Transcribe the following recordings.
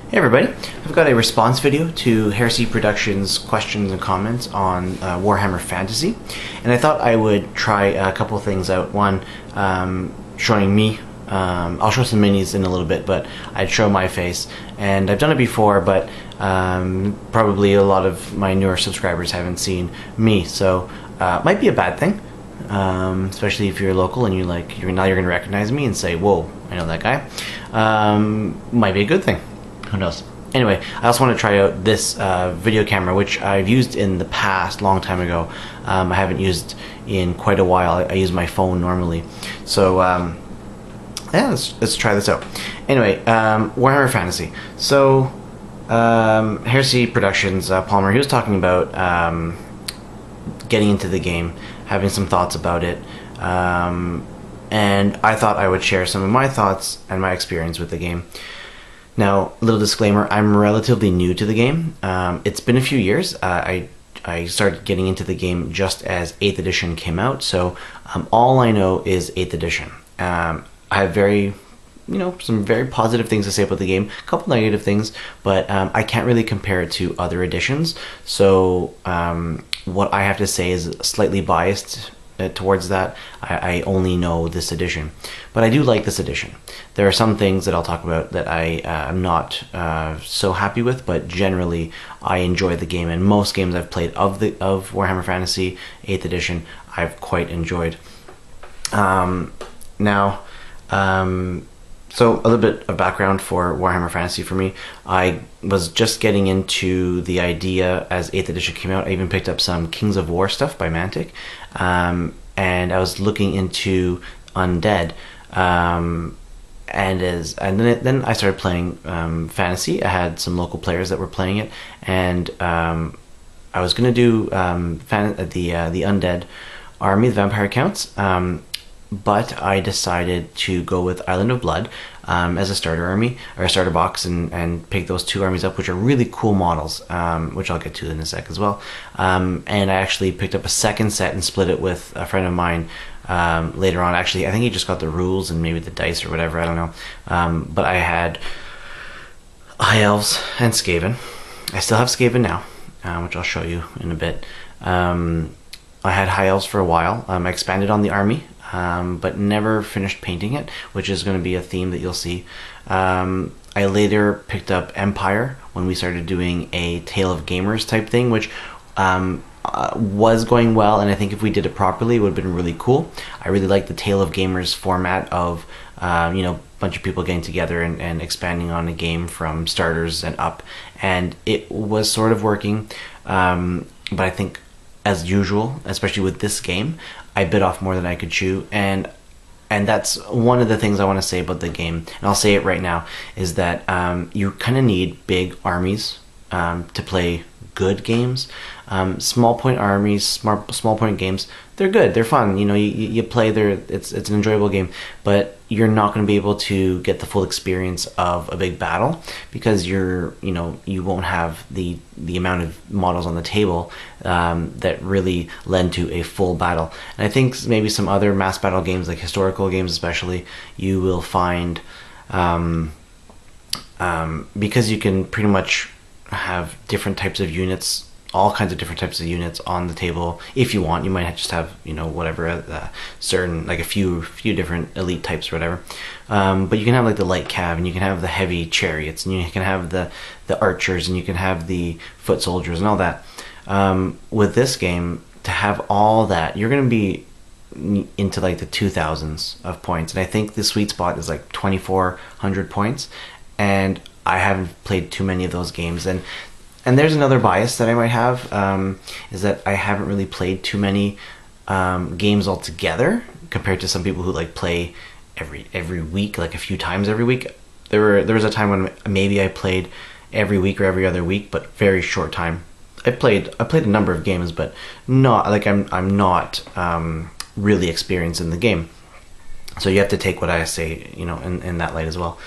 Hey everybody, I've got a response video to HeresyProduktionz questions and comments on Warhammer Fantasy, and I thought I would try a couple things out. One, showing me, I'll show some minis in a little bit, but I'd show my face, and I've done it before, but probably a lot of my newer subscribers haven't seen me, so it might be a bad thing, especially if you're local and now you're going to recognize me and say, whoa, I know that guy. Might be a good thing. Who knows? Anyway, I also want to try out this video camera, which I've used in the past, long time ago. I haven't used in quite a while. I use my phone normally. So, yeah, let's try this out. Anyway, Warhammer Fantasy. So, HeresyProduktionz, Palmer, he was talking about getting into the game, having some thoughts about it. And I thought I would share some of my thoughts and my experience with the game. Now, little disclaimer, I'm relatively new to the game. It's been a few years. I started getting into the game just as 8th edition came out, so all I know is 8th edition. I have some very positive things to say about the game, a couple negative things, but I can't really compare it to other editions, so what I have to say is slightly biased towards that. I only know this edition, but I do like this edition. There are some things that I'll talk about that I am not so happy with, but generally I enjoy the game, and most games I've played of Warhammer Fantasy 8th edition I've quite enjoyed. So a little bit of background for Warhammer Fantasy for me. I was just getting into the idea as 8th edition came out. I even picked up some Kings of War stuff by Mantic, and I was looking into Undead, and then I started playing Fantasy. I had some local players that were playing it, and I was going to do the Undead army, the Vampire Counts, but I decided to go with Island of Blood as a starter army, or a starter box, and pick those two armies up, which are really cool models, which I'll get to in a sec as well. And I actually picked up a second set and split it with a friend of mine later on. Actually, I think he just got the rules and maybe the dice or whatever, I don't know. But I had High Elves and Skaven. I still have Skaven now, which I'll show you in a bit. I had High Elves for a while. I expanded on the army, but never finished painting it, which is going to be a theme that you'll see. I later picked up Empire when we started doing a Tale of Gamers type thing, which was going well, and I think if we did it properly it would have been really cool. I really like the Tale of Gamers format of a bunch of people getting together and expanding on a game from starters and up, and it was sort of working, but I think, as usual, especially with this game, I bit off more than I could chew, and that's one of the things I want to say about the game, and I'll say it right now, is that you kind of need big armies to play good games. Small point armies, small point games, they're good, they're fun, you play there, it's an enjoyable game, but you're not going to be able to get the full experience of a big battle, because you won't have the amount of models on the table that really lend to a full battle. And I think maybe some other mass battle games, like historical games especially, you will find, because you can pretty much have different types of units, all kinds of different types of units on the table. If you want, you might just have whatever, certain, like a few different elite types or whatever, but you can have like the light cav, and you can have the heavy chariots, and you can have the archers, and you can have the foot soldiers and all that. With this game, to have all that, you're going to be into like the 2000s of points, and I think the sweet spot is like 2400 points, and I haven't played too many of those games. And there's another bias that I might have, is that I haven't really played too many games altogether, compared to some people who like play every week, like a few times every week. There was a time when maybe I played every week or every other week, but very short time. I played a number of games, but not like I'm not really experienced in the game. So you have to take what I say, in that light as well.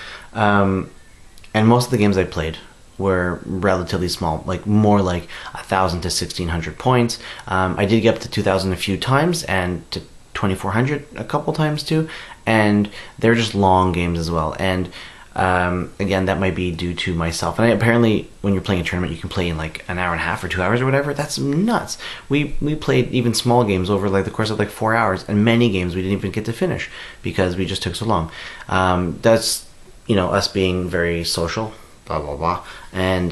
And most of the games I played were relatively small, like more like 1,000 to 1,600 points. I did get up to 2,000 a few times, and to 2,400 a couple times too, and they're just long games as well. And Again, that might be due to myself. And apparently, when you're playing a tournament, you can play in like an hour and a half or 2 hours or whatever. That's nuts. We played even small games over like the course of like 4 hours, and many games we didn't even get to finish because we just took so long. That's, you know, us being very social, blah blah blah, and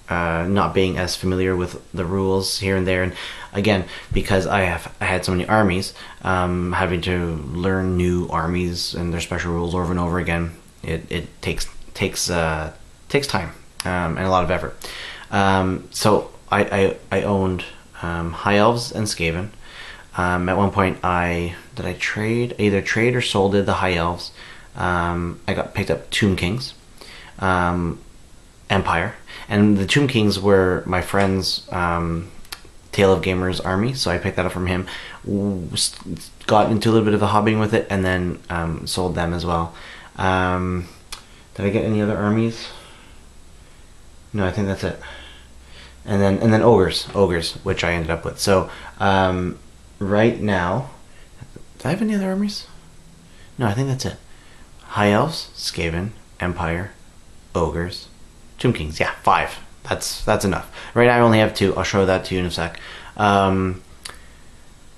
not being as familiar with the rules here and there. And again, because I had so many armies, having to learn new armies and their special rules over and over again, it takes time and a lot of effort. So I owned High Elves and Skaven. At one point, did I either trade or sold the High Elves. I picked up Tomb Kings, Empire, and the Tomb Kings were my friend's Tale of Gamers army, so I picked that up from him. Got into a little bit of the hobbying with it, and then sold them as well. Did I get any other armies? No, I think that's it. And then ogres, which I ended up with. So right now, do I have any other armies? No, I think that's it. High Elves, Skaven, Empire, ogres, Tomb Kings. Yeah, 5. That's enough. Right now I only have 2. I'll show that to you in a sec.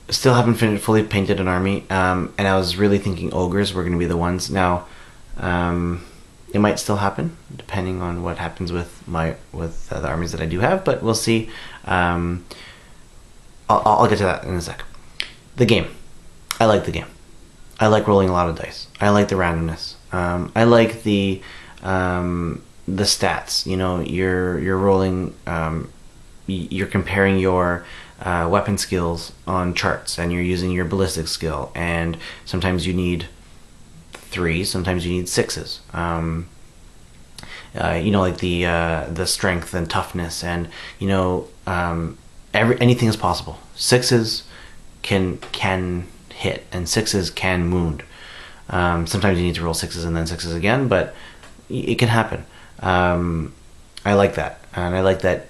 Still haven't fully painted an army, and I was really thinking ogres were going to be the ones. Now, it might still happen depending on what happens with the armies that I do have, but we'll see. I'll get to that in a sec. The game. I like the game. I like rolling a lot of dice. I like the randomness. I like the stats. You know, you're rolling. You're comparing your weapon skills on charts, and you're using your ballistic skill. And sometimes you need 3. Sometimes you need 6s. You know, like the strength and toughness, and you know, anything is possible. 6s can hit, and 6s can wound. Sometimes you need to roll 6s and then 6s again, but it can happen. I like that, and I like that.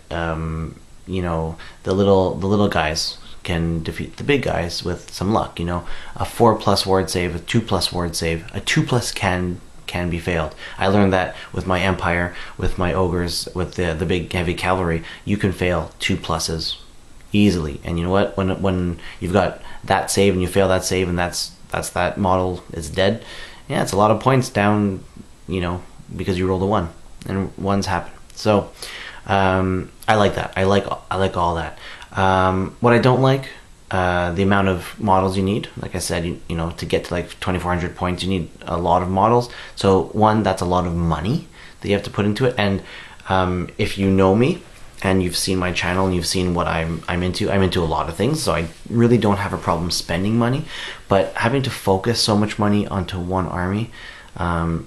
You know, the little guys can defeat the big guys with some luck. You know, a 4+ ward save, a 2+ ward save, a 2+ can be failed. I learned that with my Empire, with my ogres, with the big heavy cavalry. You can fail 2+ easily, and you know what? When you've got that save and you fail that save, and that's that model is dead. Yeah, it's a lot of points down. You know, because you rolled a 1, and 1s happen. So I like that. I like all that. What I don't like, the amount of models you need. Like I said, you know, to get to like 2,400 points, you need a lot of models. So one, that's a lot of money that you have to put into it. And if you know me and you've seen my channel and you've seen what I'm into a lot of things. So I really don't have a problem spending money, but having to focus so much money onto one army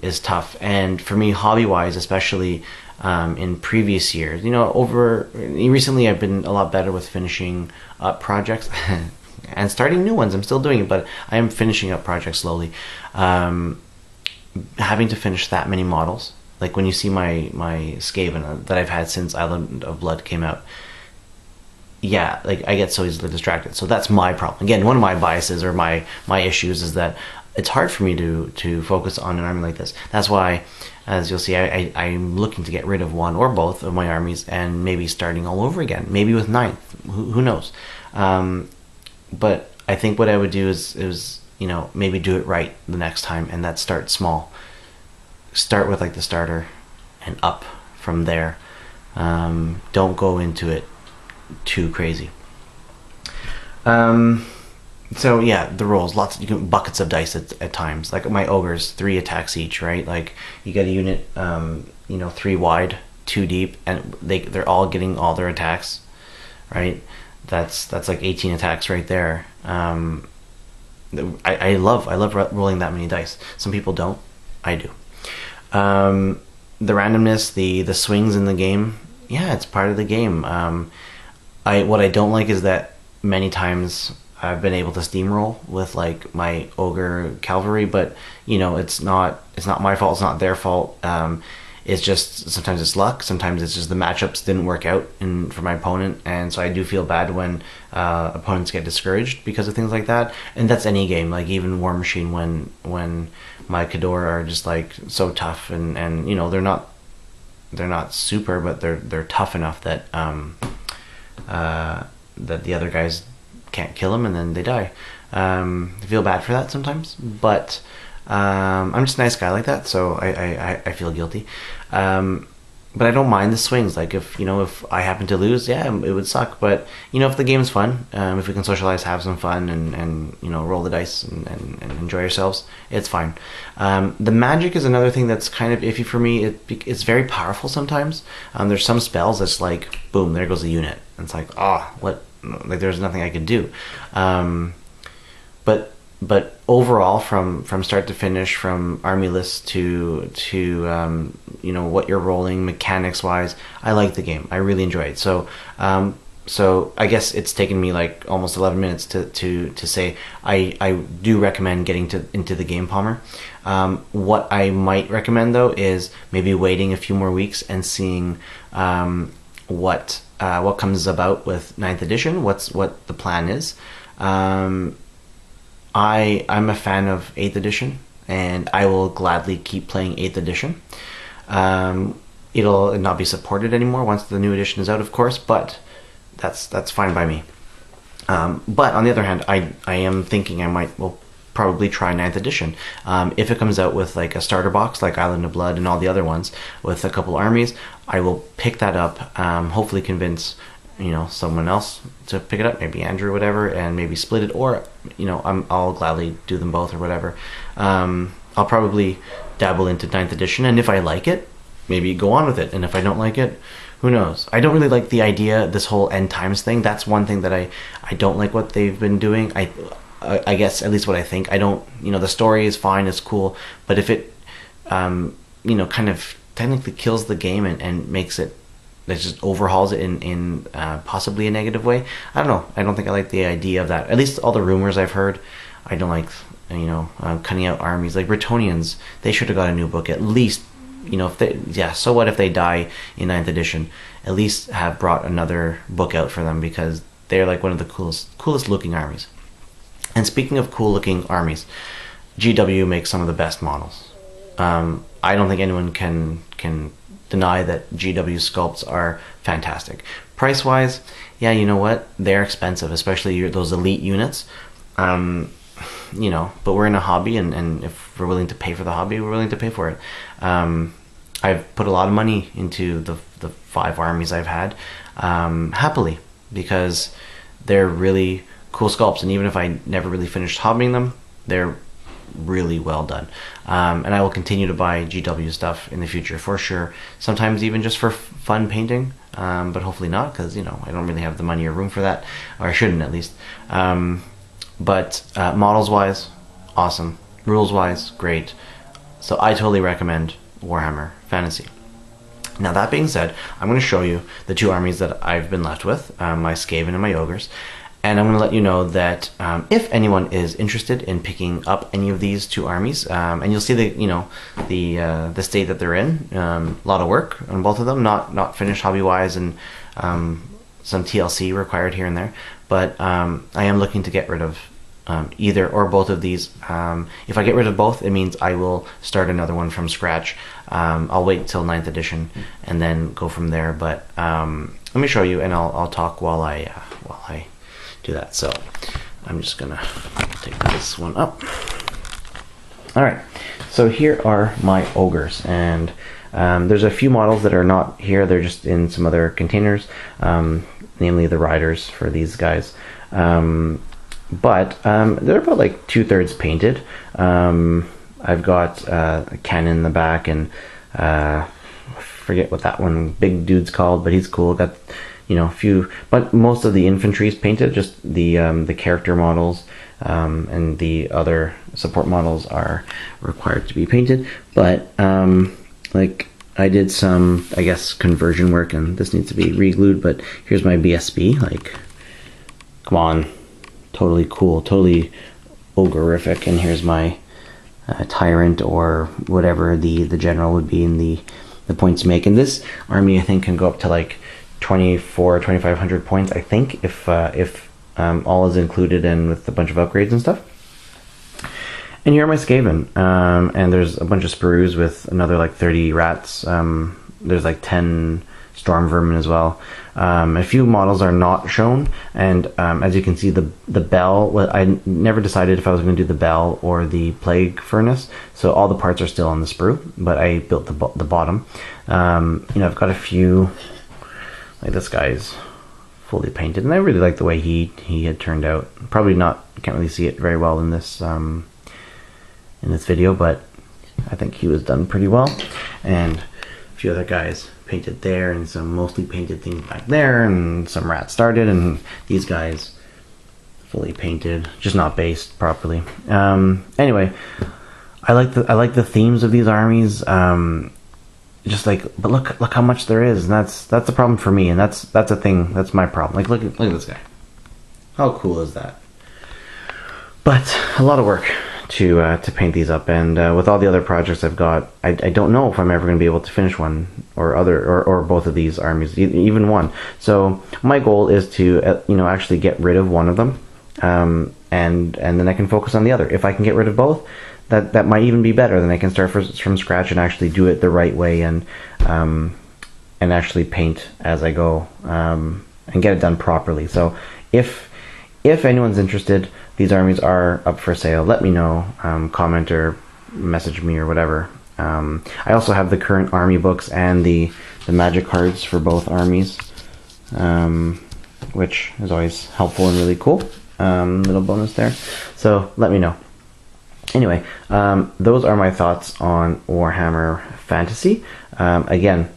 is tough. And for me, hobby-wise, especially in previous years, you know, recently I've been a lot better with finishing up projects and starting new ones. I'm still doing it, but I am finishing up projects slowly. Having to finish that many models, like when you see my Skaven that I've had since Island of Blood came out, yeah, like I get so easily distracted. So that's my problem. Again, one of my biases or my issues is that it's hard for me to focus on an army like this. That's why, as you'll see, I'm looking to get rid of one or both of my armies and maybe starting all over again. Maybe with 9th. Who knows? But I think what I would do is you know, maybe do it right the next time, and that start small. Start with like the starter and up from there. Don't go into it too crazy. So yeah, the rolls, buckets of dice at times. Like my ogres, 3 attacks each, right? Like you get a unit, you know, 3 wide, 2 deep, and they're all getting all their attacks, right? That's like 18 attacks right there. I love rolling that many dice. Some people don't. I do. The randomness, the swings in the game, yeah, it's part of the game. What I don't like is that many times I've been able to steamroll with like my ogre cavalry, but you know, it's not my fault, it's not their fault. It's just sometimes it's luck, sometimes it's just the matchups didn't work out for my opponent, and so I do feel bad when opponents get discouraged because of things like that. And that's any game, like even War Machine, when my Khador are just like so tough, and you know, they're not super, but they're tough enough that that the other guys can't kill them, and then they die. I feel bad for that sometimes, but I'm just a nice guy like that, so I feel guilty. But I don't mind the swings. Like, if, you know, if I happen to lose, yeah, it would suck. But, you know, if the game's fun, if we can socialize, have some fun, and you know, roll the dice and enjoy yourselves, it's fine. The magic is another thing that's kind of iffy for me. It's very powerful sometimes. There's some spells that's like, boom, there goes the unit. And it's like, what? Like, there's nothing I can do. But overall, from start to finish, from army lists to you know, what you're rolling mechanics wise, I like the game. I really enjoy it. So I guess it's taken me like almost 11 minutes to say I do recommend getting into the game, Palmer. What I might recommend though is maybe waiting a few more weeks and seeing what comes about with 9th edition. What the plan is. I'm a fan of 8th edition, and I will gladly keep playing 8th edition. It'll not be supported anymore once the new edition is out, of course, but that's fine by me. But on the other hand, I am thinking will probably try 9th edition. If it comes out with like a starter box like Island of Blood and all the other ones with a couple armies, I will pick that up, hopefully convince, you know, someone else to pick it up, maybe Andrew, whatever, and maybe split it, or, you know, I'll gladly do them both or whatever. I'll probably dabble into 9th edition, and if I like it, maybe go on with it, and if I don't like it, who knows. I don't really like the idea, this whole end times thing. That's one thing that I don't like what they've been doing. I guess, at least what I think. I don't, you know, the story is fine, it's cool, but if it you know, kind of technically kills the game and makes it, that just overhauls it in possibly a negative way, I don't know. I don't think I like the idea of that. At least all the rumors I've heard, I don't like, you know, cutting out armies. Like Bretonnians, they should have got a new book at least. You know, if they, yeah, so what if they die in 9th edition? At least have brought another book out for them, because they're like one of the coolest looking armies. And speaking of cool looking armies, GW makes some of the best models. I don't think anyone can deny that GW sculpts are fantastic. Price wise, yeah, you know what, they're expensive, especially those elite units. You know, but we're in a hobby, and if we're willing to pay for the hobby, we're willing to pay for it. I've put a lot of money into the 5 armies I've had, happily, because they're really cool sculpts, and even if I never really finished hobbying them, they're really well done. And I will continue to buy GW stuff in the future for sure, sometimes even just for fun painting, but hopefully not, because, you know, I don't really have the money or room for that, or I shouldn't at least. But models wise, awesome. Rules wise, great. So I totally recommend Warhammer Fantasy. Now, that being said, I'm going to show you the 2 armies that I've been left with, my Skaven and my Ogres. And I'm going to let you know that if anyone is interested in picking up any of these 2 armies, and you'll see the state that they're in, a lot of work on both of them, not finished hobby wise, and some TLC required here and there. But I am looking to get rid of either or both of these. If I get rid of both, it means I will start another one from scratch. I'll wait till 9th edition and then go from there. But let me show you, and I'll talk while I do that. So I'm just gonna take this one up. All right, so here are my ogres, and there's a few models that are not here. They're just in some other containers, namely the riders for these guys. But they're about like 2/3 painted. I've got a cannon in the back, and forget what that one big dude's called, but he's cool. Got, you know, a few, but most of the infantry is painted. Just the character models and the other support models are required to be painted. But like, I did some, I guess, conversion work, and this needs to be re-glued. But here's my BSB. Like, come on, totally cool, totally ogreific. And here's my tyrant, or whatever the general would be in the points you make. And this army, I think, can go up to like 2,500 points, I think, if all is included, and with a bunch of upgrades and stuff. And here are my Skaven. And there's a bunch of sprues with another like 30 rats. There's like 10 storm vermin as well. A few models are not shown, and as you can see, the bell, well, I never decided if I was going to do the bell or the plague furnace, so all the parts are still on the sprue, but I built the bottom. I've got a few, like this guy's fully painted, and I really like the way he had turned out. Probably not, can't really see it very well in this video, but I think he was done pretty well. And a few other guys painted there, and some mostly painted things back there, and some rats started, and these guys fully painted, just not based properly. Anyway, I like the themes of these armies. Just like, but look how much there is, and that's a problem for me, and that's a thing, that's my problem. Like look at this guy. How cool is that? But a lot of work to paint these up, and with all the other projects I've got, I don't know if I'm ever going to be able to finish one or both of these armies, even one. So my goal is to actually get rid of one of them, and then I can focus on the other. If I can get rid of both, that might even be better. Then I can start from scratch and actually do it the right way, and actually paint as I go, and get it done properly. So if anyone's interested, these armies are up for sale. Let me know, comment or message me or whatever. I also have the current army books and the magic cards for both armies, which is always helpful and really cool. Little bonus there. So let me know. Anyway, those are my thoughts on Warhammer Fantasy. Again,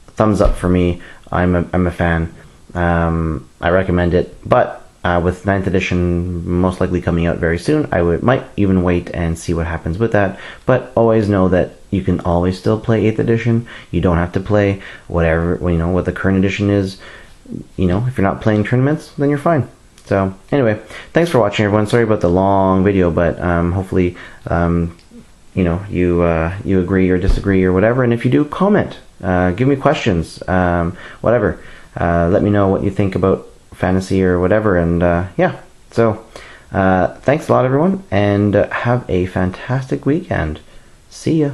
thumbs up for me. I'm a fan. I recommend it, but with 9th edition most likely coming out very soon, I might even wait and see what happens with that. But always know that you can always still play 8th edition. You don't have to play whatever, what the current edition is. If you're not playing tournaments, then you're fine. So anyway, thanks for watching, everyone. Sorry about the long video, but hopefully you agree or disagree or whatever. And if you do, comment, give me questions, whatever. Let me know what you think about fantasy or whatever, and yeah. So thanks a lot, everyone, and have a fantastic weekend. See ya.